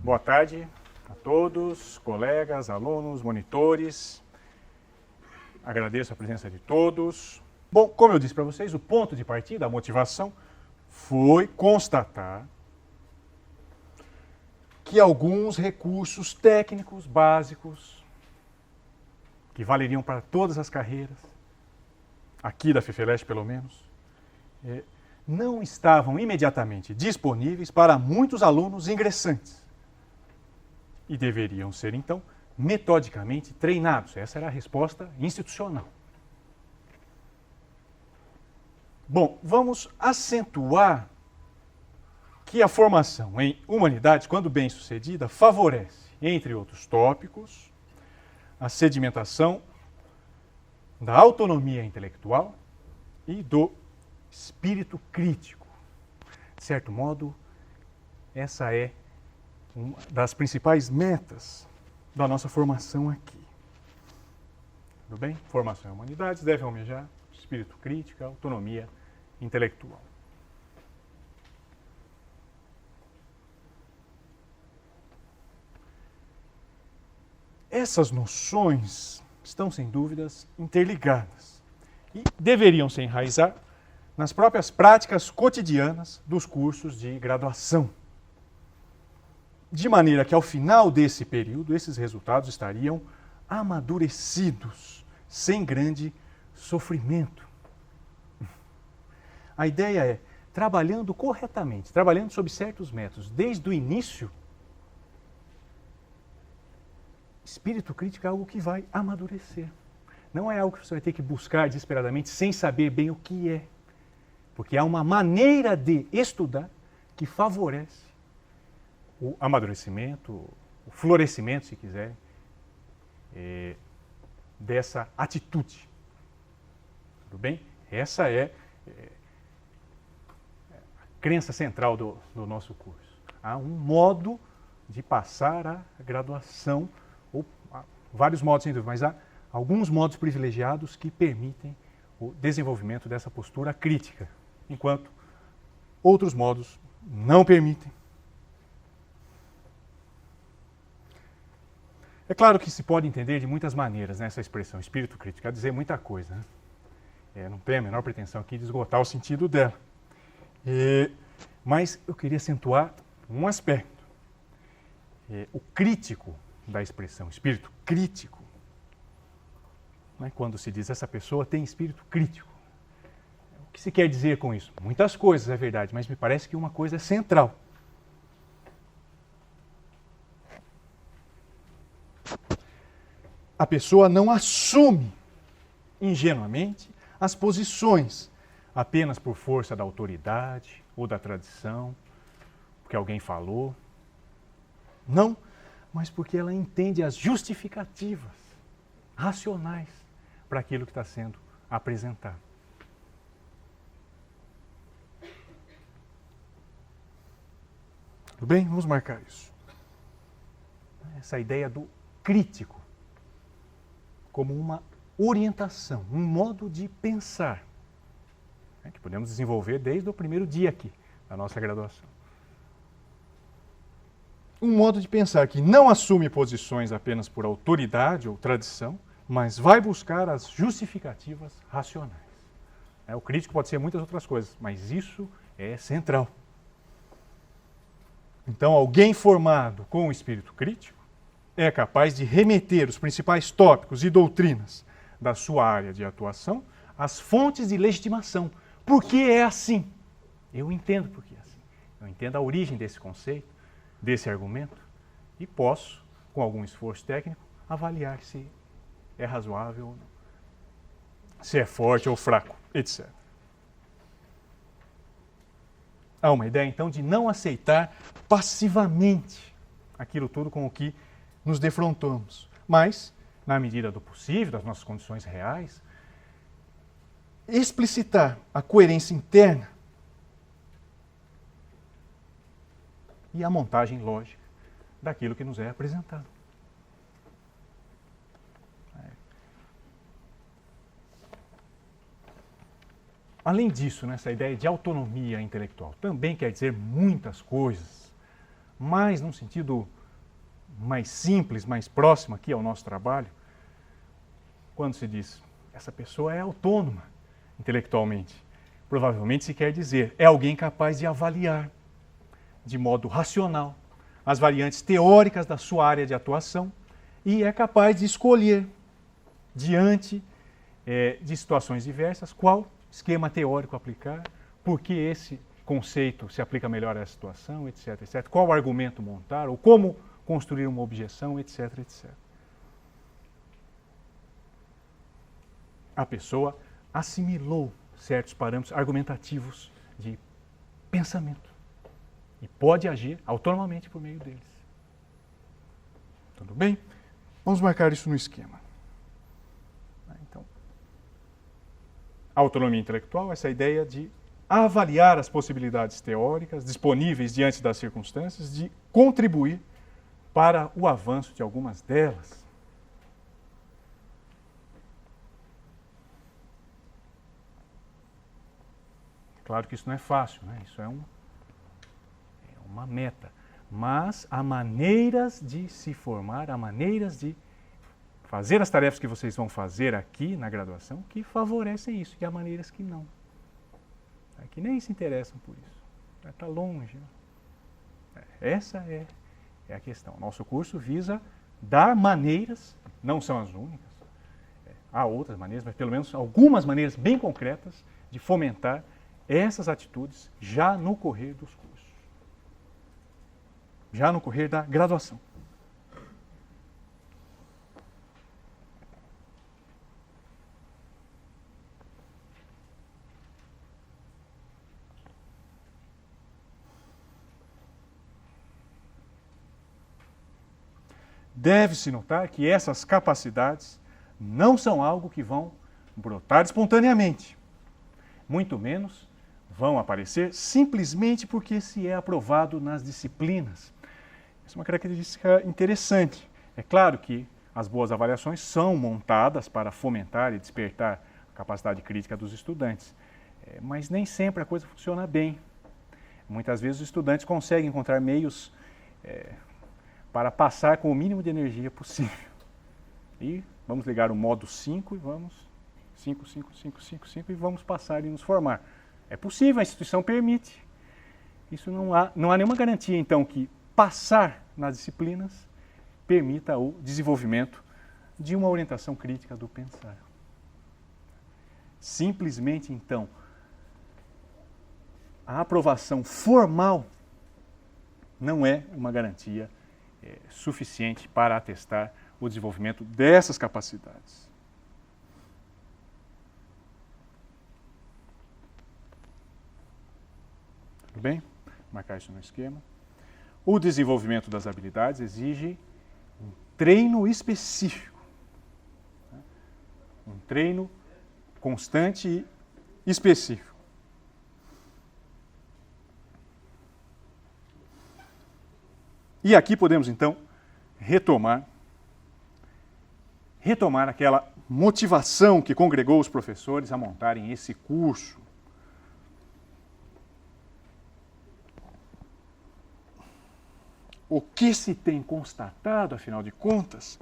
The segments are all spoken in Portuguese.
Boa tarde a todos, colegas, alunos, monitores. Agradeço a presença de todos. Bom, como eu disse para vocês, o ponto de partida, a motivação, foi constatar que alguns recursos técnicos básicos, que valeriam para todas as carreiras, aqui da FEFELESH pelo menos, não estavam imediatamente disponíveis para muitos alunos ingressantes. E deveriam ser, então, metodicamente treinados. Essa era a resposta institucional. Bom, vamos acentuar que a formação em humanidades, quando bem sucedida, favorece, entre outros tópicos, a sedimentação da autonomia intelectual e do espírito crítico. De certo modo, essa é uma das principais metas da nossa formação aqui. Tudo bem? Formação em humanidades deve almejar espírito crítico, autonomia intelectual. Essas noções estão, sem dúvidas, interligadas e deveriam se enraizar nas próprias práticas cotidianas dos cursos de graduação. De maneira que, ao final desse período, esses resultados estariam amadurecidos, sem grande sofrimento. A ideia é, trabalhando corretamente, trabalhando sob certos métodos, desde o início, espírito crítico é algo que vai amadurecer. Não é algo que você vai ter que buscar desesperadamente sem saber bem o que é. Porque há uma maneira de estudar que favorece o amadurecimento, o florescimento, se quiser, dessa atitude. Tudo bem? Essa é a crença central do nosso curso. Há um modo de passar a graduação, ou vários modos, sem dúvida, mas há alguns modos privilegiados que permitem o desenvolvimento dessa postura crítica, enquanto outros modos não permitem. É claro que se pode entender de muitas maneiras, né, essa expressão, espírito crítico, quer dizer muita coisa. Né? Não tenho a menor pretensão aqui de esgotar o sentido dela. Mas eu queria acentuar um aspecto. O crítico da expressão, espírito crítico, né, quando se diz essa pessoa tem espírito crítico. O que se quer dizer com isso? Muitas coisas, é verdade, mas me parece que uma coisa é central. A pessoa não assume ingenuamente as posições apenas por força da autoridade ou da tradição, porque alguém falou. Não, mas porque ela entende as justificativas racionais para aquilo que está sendo apresentado. Tudo bem? Vamos marcar isso. Essa ideia do crítico como uma orientação, um modo de pensar, né, que podemos desenvolver desde o primeiro dia aqui da nossa graduação. Um modo de pensar que não assume posições apenas por autoridade ou tradição, mas vai buscar as justificativas racionais. O crítico pode ser muitas outras coisas, mas isso é central. Então, alguém formado com o espírito crítico é capaz de remeter os principais tópicos e doutrinas da sua área de atuação às fontes de legitimação. Por que é assim? Eu entendo por que é assim. Eu entendo a origem desse conceito, desse argumento, e posso, com algum esforço técnico, avaliar se é razoável ou não, se é forte ou fraco, etc. Há uma ideia, então, de não aceitar passivamente aquilo tudo com o que nos defrontamos, mas, na medida do possível, das nossas condições reais, explicitar a coerência interna e a montagem lógica daquilo que nos é apresentado. Além disso, essa ideia de autonomia intelectual também quer dizer muitas coisas mas num sentido mais simples, mais próximo aqui ao nosso trabalho, quando se diz essa pessoa é autônoma intelectualmente, provavelmente se quer dizer é alguém capaz de avaliar de modo racional as variantes teóricas da sua área de atuação e é capaz de escolher diante de situações diversas qual esquema teórico aplicar, por que esse conceito se aplica melhor a essa situação, etc, etc. Qual argumento montar, ou como construir uma objeção, etc, etc. A pessoa assimilou certos parâmetros argumentativos de pensamento e pode agir autonomamente por meio deles. Tudo bem? Vamos marcar isso no esquema. Então, a autonomia intelectual, essa ideia de avaliar as possibilidades teóricas disponíveis diante das circunstâncias, de contribuir para o avanço de algumas delas. Claro que isso não é fácil, né? Isso é uma meta. Mas há maneiras de se formar, há maneiras de fazer as tarefas que vocês vão fazer aqui na graduação que favorecem isso, e há maneiras que não. Que nem se interessam por isso. Está longe. Né? Essa é a questão. Nosso curso visa dar maneiras, não são as únicas, há outras maneiras, mas pelo menos algumas maneiras bem concretas de fomentar essas atitudes já no correr dos cursos. Já no correr da graduação. Deve-se notar que essas capacidades não são algo que vão brotar espontaneamente. Muito menos vão aparecer simplesmente porque se é aprovado nas disciplinas. Essa é uma característica interessante. É claro que as boas avaliações são montadas para fomentar e despertar a capacidade crítica dos estudantes, mas nem sempre a coisa funciona bem. Muitas vezes os estudantes conseguem encontrar meios para passar com o mínimo de energia possível. E vamos ligar o modo 5 e vamos 5, 5, 5, 5, 5 e vamos passar e nos formar. É possível, a instituição permite. Isso não há nenhuma garantia, então, que passar nas disciplinas permita o desenvolvimento de uma orientação crítica do pensar. Simplesmente, então, a aprovação formal não é uma garantia suficiente para atestar o desenvolvimento dessas capacidades. Tudo bem? Vou marcar isso no esquema. O desenvolvimento das habilidades exige um treino específico. Um treino constante e específico. E aqui podemos, então, retomar aquela motivação que congregou os professores a montarem esse curso. O que se tem constatado, afinal de contas,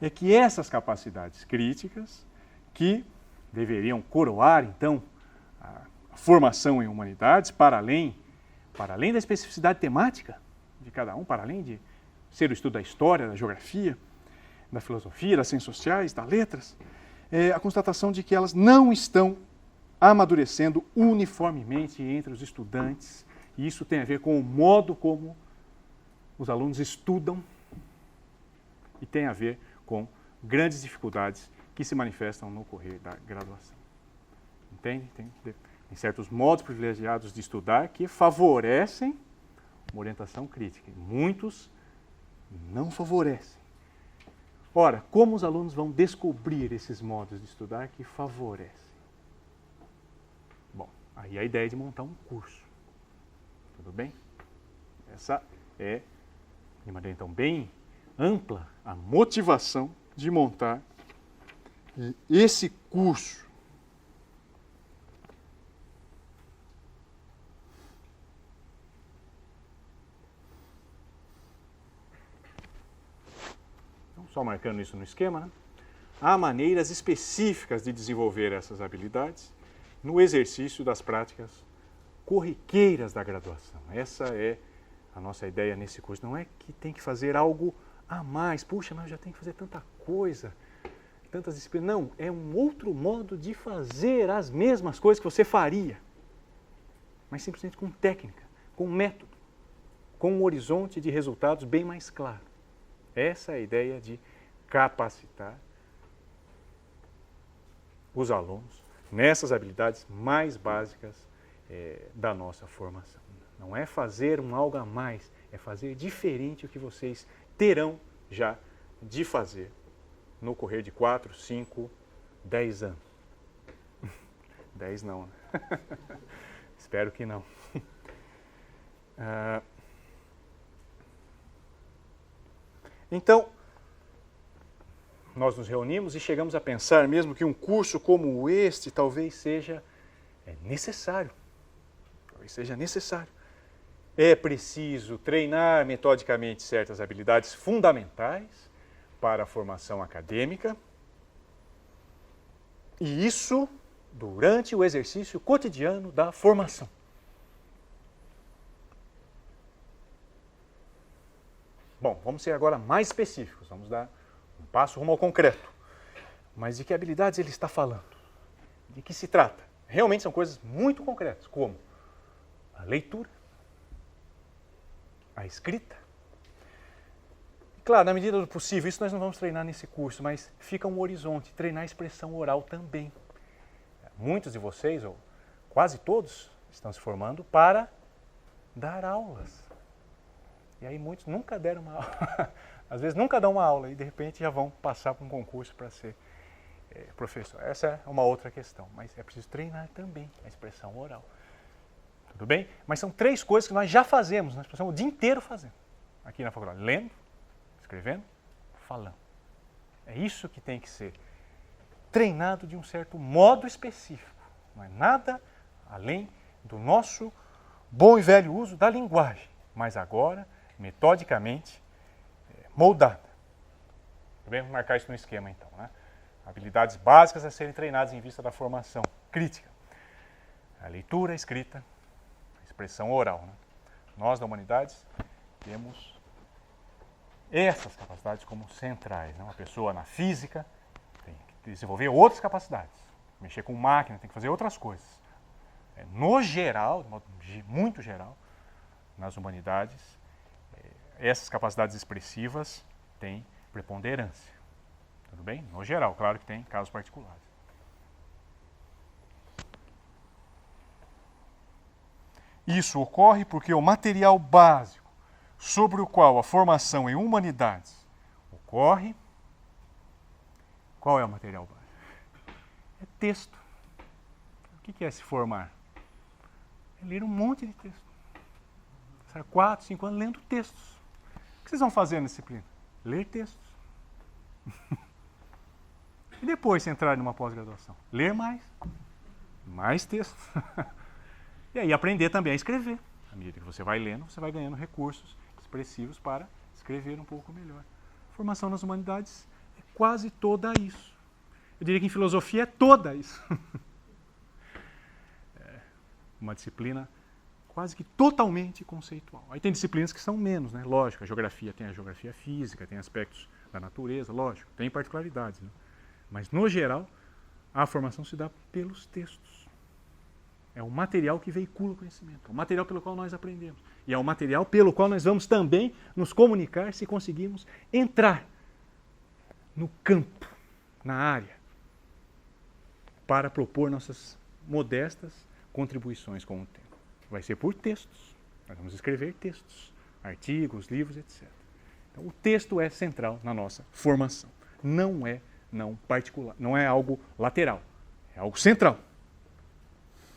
é que essas capacidades críticas, que deveriam coroar, então, a formação em humanidades, para além da especificidade temática de cada um, para além de ser o estudo da história, da geografia, da filosofia, das ciências sociais, das letras, a constatação de que elas não estão amadurecendo uniformemente entre os estudantes, e isso tem a ver com o modo como os alunos estudam e tem a ver com grandes dificuldades que se manifestam no correr da graduação. Entende? Tem certos modos privilegiados de estudar que favorecem uma orientação crítica. Muitos não favorecem. Ora, como os alunos vão descobrir esses modos de estudar que favorecem? Bom, aí a ideia de montar um curso. Tudo bem? Essa é, de maneira então bem ampla, a motivação de montar esse curso. só marcando isso no esquema, né? Há maneiras específicas de desenvolver essas habilidades no exercício das práticas corriqueiras da graduação. Essa é a nossa ideia nesse curso. Não é que tem que fazer algo a mais. Puxa, mas eu já tenho que fazer tanta coisa, tantas disciplinas. Não, é um outro modo de fazer as mesmas coisas que você faria, mas simplesmente com técnica, com método, com um horizonte de resultados bem mais claro. Essa é a ideia de capacitar os alunos nessas habilidades mais básicas da nossa formação. Não é fazer algo a mais, é fazer diferente o que vocês terão já de fazer no correr de 4, 5, 10 anos. 10 não, né? Espero que não. Então, nós nos reunimos e chegamos a pensar mesmo que um curso como este talvez seja necessário. Talvez seja necessário. É preciso treinar metodicamente certas habilidades fundamentais para a formação acadêmica. E isso durante o exercício cotidiano da formação. Bom, vamos ser agora mais específicos, vamos dar um passo rumo ao concreto. Mas de que habilidades ele está falando? De que se trata? Realmente são coisas muito concretas, como a leitura, a escrita. Claro, na medida do possível, isso nós não vamos treinar nesse curso, mas fica um horizonte, treinar a expressão oral também. Muitos de vocês, ou quase todos, estão se formando para dar aulas. E aí muitos nunca deram uma aula, às vezes nunca dão uma aula e de repente já vão passar para um concurso para ser professor. Essa é uma outra questão, mas é preciso treinar também a expressão oral. Tudo bem? Mas são 3 coisas que nós já fazemos, nós passamos o dia inteiro fazendo aqui na faculdade, lendo, escrevendo, falando. É isso que tem que ser treinado de um certo modo específico. Não é nada além do nosso bom e velho uso da linguagem, mas agora metodicamente moldada. Tudo bem? Vamos marcar isso no esquema então, né? Habilidades básicas a serem treinadas em vista da formação crítica. A leitura, a escrita, a expressão oral. Né? Nós da Humanidades temos essas capacidades como centrais. Né? Uma pessoa na física tem que desenvolver outras capacidades. Mexer com máquina, tem que fazer outras coisas. No geral, de modo muito geral, nas humanidades, essas capacidades expressivas têm preponderância. Tudo bem? No geral, claro que tem casos particulares. Isso ocorre porque o material básico sobre o qual a formação em humanidades ocorre. Qual é o material básico? É texto. O que é se formar? É ler um monte de texto. Passar 4, 5 anos lendo textos. O que vocês vão fazer na disciplina? Ler textos. E depois, se entrar numa pós-graduação? Ler mais textos. E aí aprender também a escrever. À medida que você vai lendo, você vai ganhando recursos expressivos para escrever um pouco melhor. A formação nas humanidades é quase toda isso. Eu diria que em filosofia é toda isso. É uma disciplina quase que totalmente conceitual. Aí tem disciplinas que são menos, né? Lógico, a geografia tem a geografia física, tem aspectos da natureza, lógico, tem particularidades. Né? Mas, no geral, a formação se dá pelos textos. É o material que veicula o conhecimento, é o material pelo qual nós aprendemos. E é o material pelo qual nós vamos também nos comunicar se conseguirmos entrar no campo, na área, para propor nossas modestas contribuições com o tempo. Vai ser por textos. Nós vamos escrever textos, artigos, livros, etc. Então, o texto é central na nossa formação. Não é particular, não é algo lateral, é algo central.